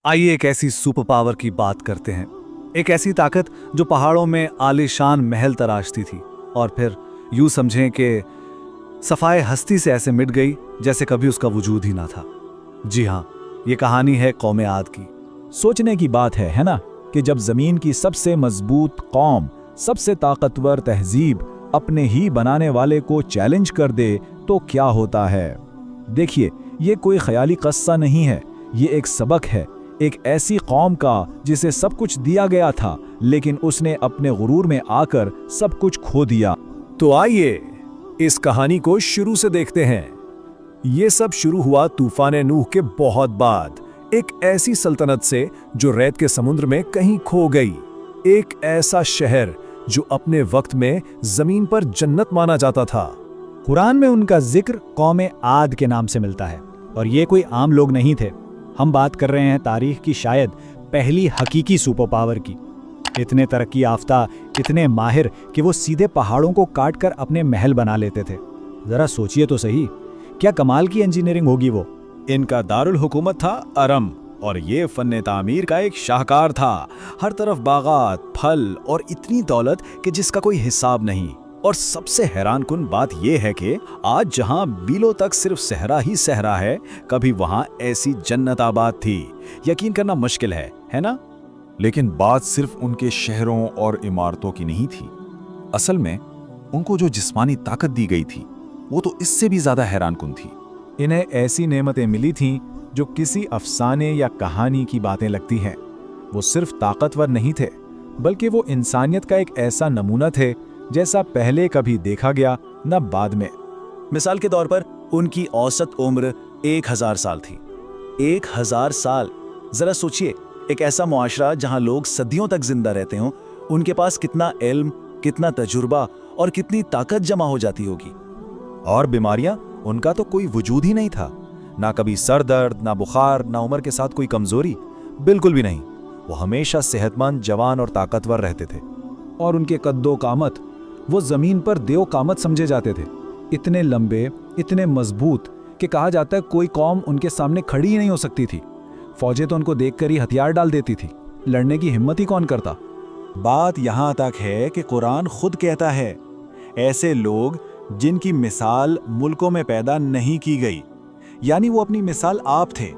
आइए एक ऐसी सुपर पावर की बात करते हैं। एक ऐसी ताकत जो पहाड़ों में आलीशान महल तराशती थी और फिर यूं समझें कि सफाए हस्ती से ऐसे मिट गई जैसे कभी उसका वजूद ही ना था। जी हाँ, ये कहानी है कौम आद की। सोचने की बात है ना, कि जब जमीन की सबसे मजबूत कौम, सबसे ताकतवर तहजीब अपने ही बनाने वाले को चैलेंज कर दे तो क्या होता है। देखिए, ये कोई ख्याली किस्सा नहीं है, ये एक सबक है। एक ऐसी कौम का जिसे सब कुछ दिया गया था, लेकिन उसने अपने गुरूर में आकर सब कुछ खो दिया। तो आइए इस कहानी को शुरू से देखते हैं। ये सब शुरू हुआ तूफान नूह के बहुत बाद, एक ऐसी सल्तनत से जो रेत के समुद्र में कहीं खो गई। एक ऐसा शहर जो अपने वक्त में जमीन पर जन्नत माना जाता था। कुरान में उनका जिक्र कौम आद के नाम से मिलता है, और ये कोई आम लोग नहीं थे। हम बात कर रहे हैं तारीख की शायद पहली हकीकी सुपर पावर की। इतने तरक्की याफ्ता, इतने माहिर कि वो सीधे पहाड़ों को काट कर अपने महल बना लेते थे। जरा सोचिए तो सही, क्या कमाल की इंजीनियरिंग होगी वो। इनका दारुल हुकूमत था अरम, और ये फन्ने तामीर का एक शाहकार था। हर तरफ बागात, फल और इतनी दौलत कि जिसका कोई हिसाब नहीं। और सबसे हैरान कुन बात यह है कि आज जहां बीलों तक सिर्फ सहरा ही सहरा है, कभी वहां ऐसी जन्नत आबाद थी। यकीन करना मुश्किल है ना? लेकिन बात सिर्फ उनके शहरों और इमारतों की नहीं थी। असल में उनको जो जिस्मानी ताकत दी गई थी, वो तो इससे भी ज्यादा हैरान कुन थी। इन्हें ऐसी नेमतें मिली थीं जो किसी अफसाने या कहानी की बातें लगती हैं। वो सिर्फ ताकतवर नहीं थे, बल्कि वो इंसानियत का एक ऐसा नमूना थे जैसा पहले कभी देखा गया न बाद में। मिसाल के तौर पर उनकी औसत उम्र 1000 साल थी। 1000 साल! जरा सोचिए, एक ऐसा मुआशरा जहां लोग सदियों तक जिंदा रहते हों, उनके पास कितना इल्म, कितना तजुर्बा और कितनी ताकत जमा हो जाती होगी। और बीमारियां, उनका तो कोई वजूद ही नहीं था। ना कभी सर दर्द, ना बुखार, ना उम्र के साथ कोई कमजोरी, बिल्कुल भी नहीं। वो हमेशा सेहतमंद, जवान और ताकतवर रहते थे। और उनके कद्दो कामत, वो जमीन पर देव कामत समझे जाते थे। इतने लंबे, इतने मजबूत कि कहा जाता है कोई कौम उनके सामने खड़ी ही नहीं हो सकती थी। फौजें तो उनको देखकर ही हथियार डाल देती थी। लड़ने की हिम्मत ही कौन करता। बात यहां तक है कि कुरान खुद कहता है, ऐसे लोग जिनकी मिसाल मुल्कों में पैदा नहीं की गई, यानी वो अपनी मिसाल आप थे,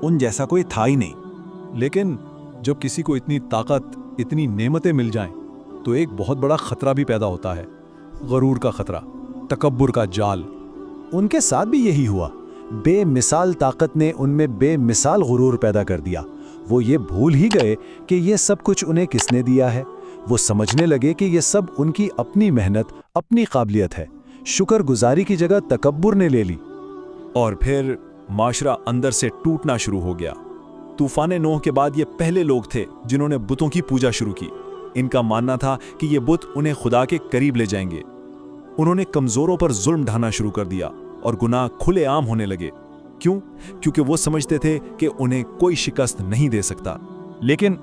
उन जैसा कोई था ही नहीं। लेकिन जब किसी को इतनी ताकत, इतनी नेमतें मिल जाएं, तो एक बहुत बड़ा खतरा भी पैदा होता है। गरूर का खतरा, तकब्बुर का जाल। उनके साथ भी यही हुआ। बेमिसाल ताकत ने उनमें बेमिसाल गुरूर पैदा कर दिया। वो ये भूल ही गए कि ये सब कुछ उन्हें किसने दिया है। वो समझने लगे कि ये सब उनकी अपनी मेहनत, अपनी काबिलियत है। शुक्रगुजारी की जगह तकब्बुर ने ले ली। और फिर माशरा अंदर से टूटना शुरू हो गया। तूफान नूह के बाद ये पहले लोग थे जिन्होंने बुतों की पूजा शुरू की। इनका मानना था कि ये बुत उन्हें खुदा के करीब ले जाएंगे। उन्होंने कमजोरों पर जुल्म ढाना शुरू कर दिया और गुनाह खुलेआम होने लगे। क्यों? क्योंकि वो समझते थे कि उन्हें कोई शिकस्त नहीं दे सकता। लेकिन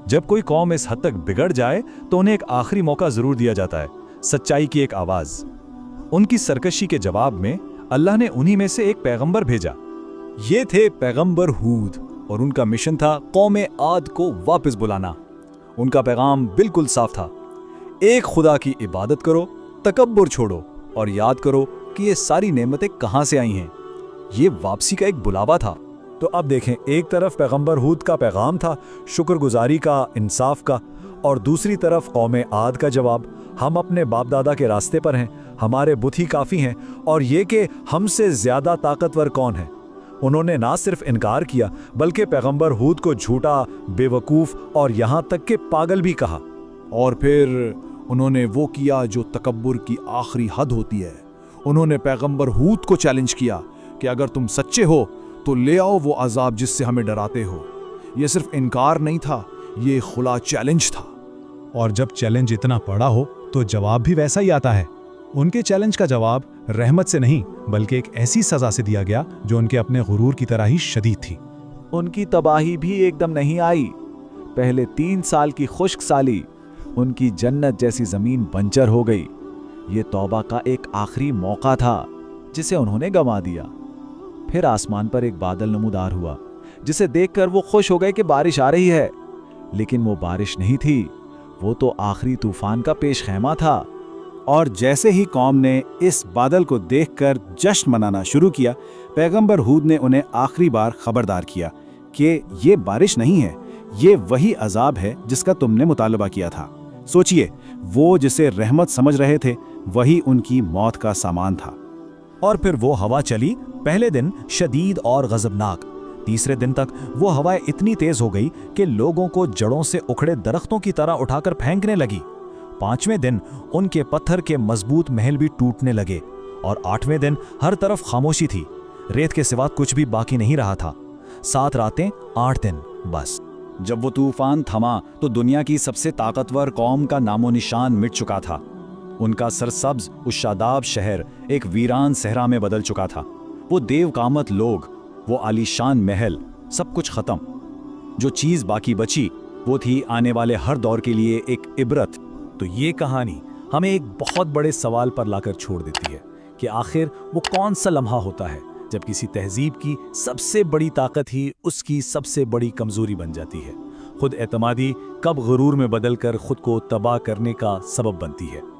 जब कोई कौम इस हद तक बिगड़ जाए तो उन्हें एक आखिरी मौका जरूर दिया जाता है, सच्चाई की एक आवाज। उनकी सरकशी के जवाब में अल्लाह ने उन्हीं में से एक पैगंबर भेजा। ये थे पैगंबर हूद, और उनका मिशन था कौम आद को वापस बुलाना। उनका पैगाम बिल्कुल साफ था, एक खुदा की इबादत करो, तकब्बुर छोड़ो और याद करो कि ये सारी नेमतें कहां से आई हैं। ये वापसी का एक बुलावा था। तो अब देखें, एक तरफ पैगंबर हूद का पैगाम था, शुक्रगुजारी का, इंसाफ का, और दूसरी तरफ कौम आद का जवाब, हम अपने बाप दादा के रास्ते पर हैं, हमारे बुत ही काफ़ी हैं, और ये कि हमसे ज़्यादा ताकतवर कौन है। उन्होंने ना सिर्फ इनकार किया, बल्कि पैगंबर हूद को झूठा, बेवकूफ़ और यहाँ तक कि पागल भी कहा। और फिर उन्होंने वो किया जो तकब्बुर की आखिरी हद होती है। उन्होंने पैगंबर हूद को चैलेंज किया कि अगर तुम सच्चे हो तो ले आओ वो अजाब जिससे हमें डराते हो। ये सिर्फ इनकार नहीं था, ये खुला चैलेंज था। और जब चैलेंज इतना बड़ा हो तो जवाब भी वैसा ही आता है। उनके चैलेंज का जवाब रहमत से नहीं, बल्कि एक ऐसी सजा से दिया गया जो उनके अपने गुरूर की तरह ही शदीद थी। उनकी तबाही भी एकदम नहीं आई। पहले 3 साल की खुश्क साली, उनकी जन्नत जैसी जमीन बंजर हो गई। ये तौबा का एक आखिरी मौका था जिसे उन्होंने गंवा दिया। फिर आसमान पर एक बादल नमूदार हुआ जिसे देखकर वो खुश हो गए कि बारिश आ रही है। लेकिन वो बारिश नहीं थी, वो तो आखिरी तूफान का पेशखैमा था। और जैसे ही कौम ने इस बादल को देखकर जश्न मनाना शुरू किया, पैगंबर हूद ने उन्हें आखिरी बार खबरदार किया कि ये बारिश नहीं है, ये वही अजाब है जिसका तुमने मुतालबा किया था। सोचिए, वो जिसे रहमत समझ रहे थे वही उनकी मौत का सामान था। और फिर वो हवा चली। पहले दिन शदीद और गजबनाक, तीसरे दिन तक वो हवाएं इतनी तेज हो गई कि लोगों को जड़ों से उखड़े दरख्तों की तरह उठाकर फेंकने लगी। पांचवें दिन उनके पत्थर के मजबूत महल भी टूटने लगे। और आठवें दिन हर तरफ खामोशी थी, रेत के सिवा कुछ भी बाकी नहीं रहा था। 7 रातें 8 दिन बस। जब वो तूफान थमा तो दुनिया की सबसे ताकतवर कौम का नामो निशान मिट चुका था। उनका सरसब्ज उस शादाब शहर एक वीरान सहरा में बदल चुका था। वो देवकामत लोग, वो आलीशान महल, सब कुछ खत्म। जो चीज़ बाकी बची वो थी आने वाले हर दौर के लिए एक इबरत। तो ये कहानी हमें एक बहुत बड़े सवाल पर लाकर छोड़ देती है कि आखिर वो कौन सा लम्हा होता है जब किसी तहजीब की सबसे बड़ी ताकत ही उसकी सबसे बड़ी कमजोरी बन जाती है। खुद एतमादी कब गुरूर में बदलकर खुद को तबाह करने का सबब बनती है।